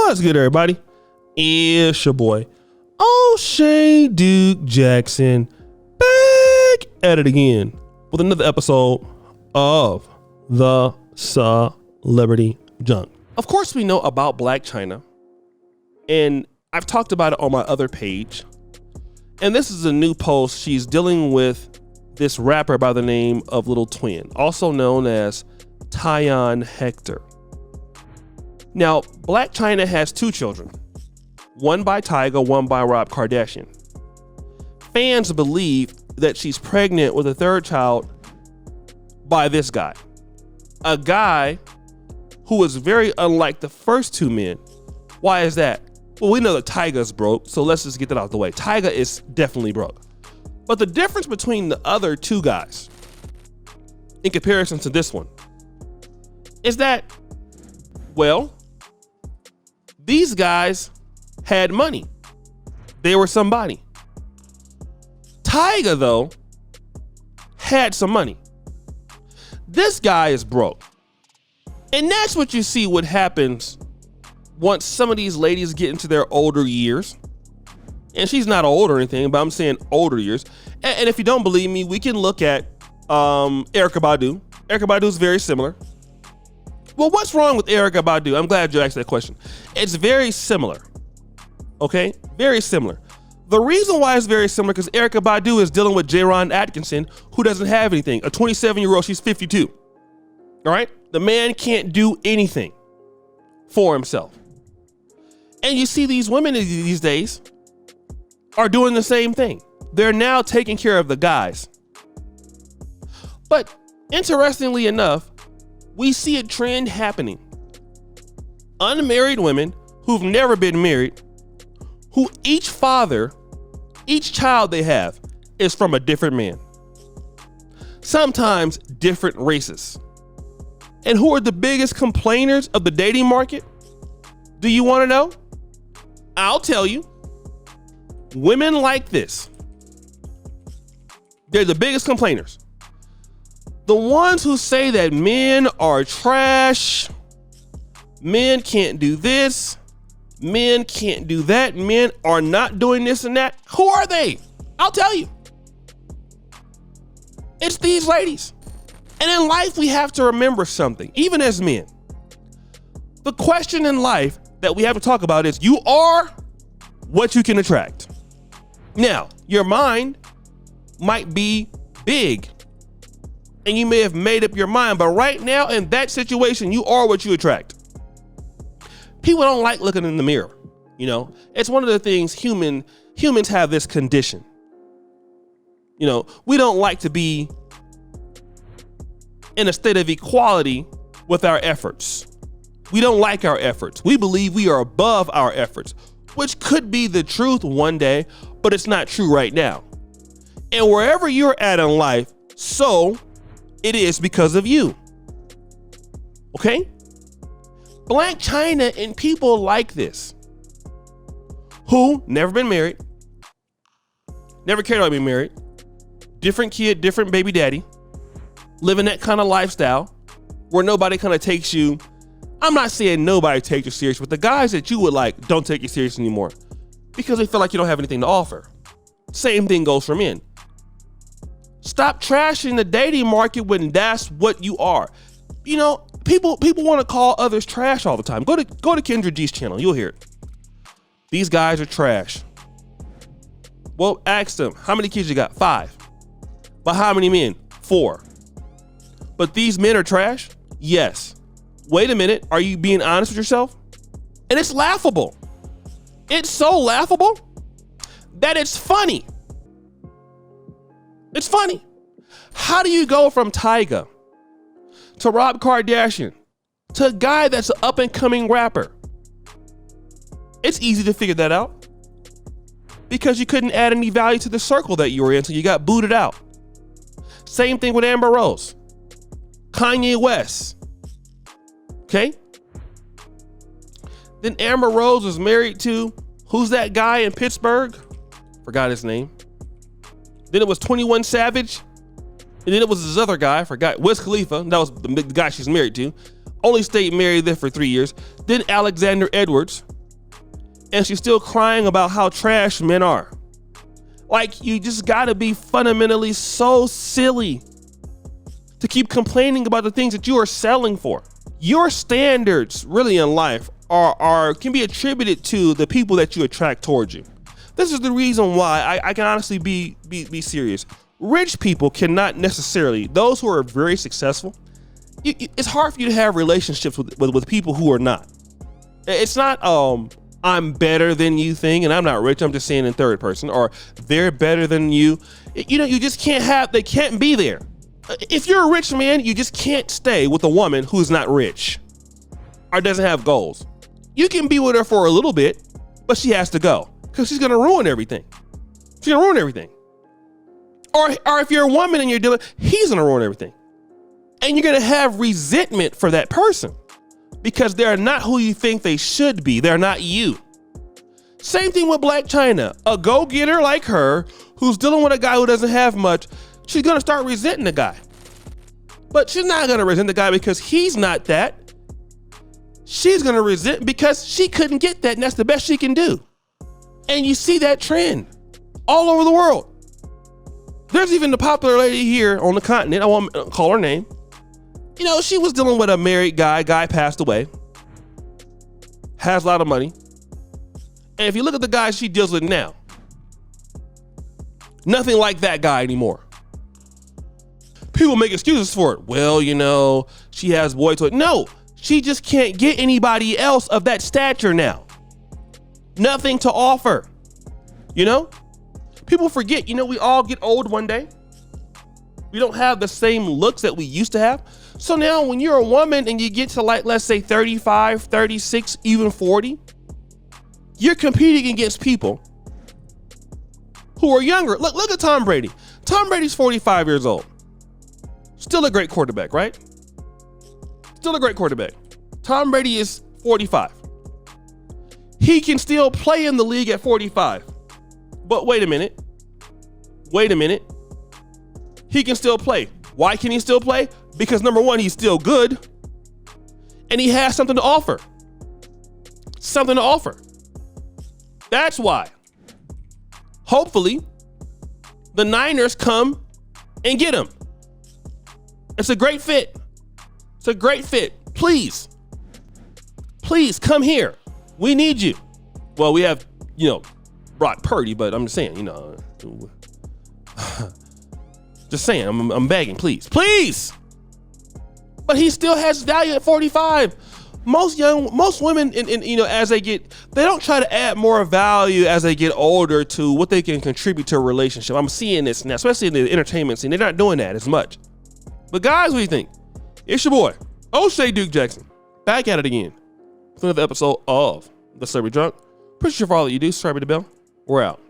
What's good, everybody? It's your boy, O'Shea Duke Jackson, back at it again with another episode of the Celebrity Junk. Of course, we know about Blac Chyna, and I've talked about it on my other page. And this is a new post. She's dealing with this rapper by the name of Little Twin, also known as Tyon Hector. Now, Blac Chyna has two children, one by Tyga, one by Rob Kardashian. Fans believe that she's pregnant with a third child by this guy, a guy who is very unlike the first two men. Why is that? Well, we know that Tyga's broke, so let's just get that out of the way. Tyga is definitely broke. But the difference between the other two guys in comparison to this one is that, well, these guys had money. They were somebody. Tyga, though, had some money. This guy is broke. And that's what you see what happens once some of these ladies get into their older years. And she's not old or anything, but I'm saying older years. And if you don't believe me, we can look at Erykah Badu. Erykah Badu is very similar. Well, what's wrong with Erykah Badu? I'm glad you asked that question. It's very similar. Okay? Very similar. The reason why it's very similar because Erykah Badu is dealing with J-Ron Atkinson, who doesn't have anything. A 27-year-old, she's 52. All right? The man can't do anything for himself. And you see these women these days are doing the same thing. They're now taking care of the guys. But interestingly enough, we see a trend happening. Unmarried women who've never been married, who each child they have is from a different man. Sometimes different races. And who are the biggest complainers of the dating market? Do you want to know? I'll tell you. Women like this. They're the biggest complainers. The ones who say that men are trash, men can't do this, men can't do that, men are not doing this and that. Who are they? I'll tell you. It's these ladies. And in life, we have to remember something, even as men. The question in life that we have to talk about is you are what you can attract. Now, your mind might be big and you may have made up your mind, but right now in that situation, you are what you attract. People don't like looking in the mirror. You know, it's one of the things humans have this condition. You know, we don't like to be in a state of equality with our efforts. We don't like our efforts. We believe we are above our efforts, which could be the truth one day, but it's not true right now. And wherever you're at in life, so it is because of you. Okay? Blac Chyna and people like this, who never been married, never cared about being married, different kid, different baby daddy, living that kind of lifestyle where nobody kind of takes you. I'm not saying nobody takes you serious, but the guys that you would like don't take you serious anymore because they feel like you don't have anything to offer. Same thing goes for men. Stop trashing the dating market when that's what you are. You know, people want to call others trash all the time. Go to Kendra G's channel. You'll hear it. These guys are trash. Well, ask them, how many kids you got? 5. But how many men? 4. But these men are trash? Yes. Wait a minute. Are you being honest with yourself? And it's laughable. It's so laughable that it's funny. It's funny. How do you go from Tyga to Rob Kardashian to a guy that's an up and coming rapper? It's easy to figure that out because you couldn't add any value to the circle that you were in, so you got booted out. Same thing with Amber Rose, Kanye West. Okay? Then Amber Rose was married to, who's that guy in Pittsburgh? Forgot his name. Then it was 21 Savage. And then it was this other guy, I forgot, Wiz Khalifa. That was the guy she's married to. Only stayed married there for 3 years. Then Alexander Edwards. and she's still crying about how trash men are. Like, you just gotta be fundamentally so silly to keep complaining about the things that you are selling for. Your standards really in life can be attributed to the people that you attract towards you. This is the reason why I can honestly be serious. Rich people cannot necessarily, those who are very successful, it's hard for you to have relationships with people who are not. It's not I'm better than you thing, and I'm not rich, I'm just saying in third person, or they're better than you. You just can't they can't be there. If you're a rich man, you just can't stay with a woman who's not rich or doesn't have goals. You can be with her for a little bit, but she has to go because she's gonna ruin everything. She's gonna ruin everything. Or if you're a woman and you're dealing, he's gonna ruin everything. And you're gonna have resentment for that person because they're not who you think they should be. They're not you. Same thing with Blac Chyna. A go-getter like her who's dealing with a guy who doesn't have much, she's gonna start resenting the guy. But she's not gonna resent the guy because he's not that. She's gonna resent because she couldn't get that, and that's the best she can do. And you see that trend all over the world. There's even the popular lady here on the continent, I won't call her name. You know, she was dealing with a married guy passed away, has a lot of money. And if you look at the guy she deals with now, nothing like that guy anymore. People make excuses for it. Well, you know, she has boy toy. No, she just can't get anybody else of that stature now. Nothing to offer. You know? People forget, you know, we all get old one day. We don't have the same looks that we used to have. So now when you're a woman and you get to, like, let's say 35, 36, even 40, you're competing against people who are younger. Look at Tom Brady. Tom Brady's 45 years old. Still a great quarterback, right? Still a great quarterback. Tom Brady is 45. He can still play in the league at 45. But wait a minute. He can still play. Why can he still play? Because number one, he's still good. And he has something to offer. Something to offer. That's why. Hopefully, the Niners come and get him. It's a great fit. It's a great fit. Please come here. We need you. Well, we have, Brock Purdy, but I'm just saying, just saying, I'm begging, please. But he still has value at 45. Most women, as they don't try to add more value as they get older to what they can contribute to a relationship. I'm seeing this now, especially in the entertainment scene. They're not doing that as much. But guys, what do you think? It's your boy, O'Shea Duke Jackson, back at it again with another episode of The Celebrity Drunk. Appreciate you for all that you do. Subscribe to the bell. We're out.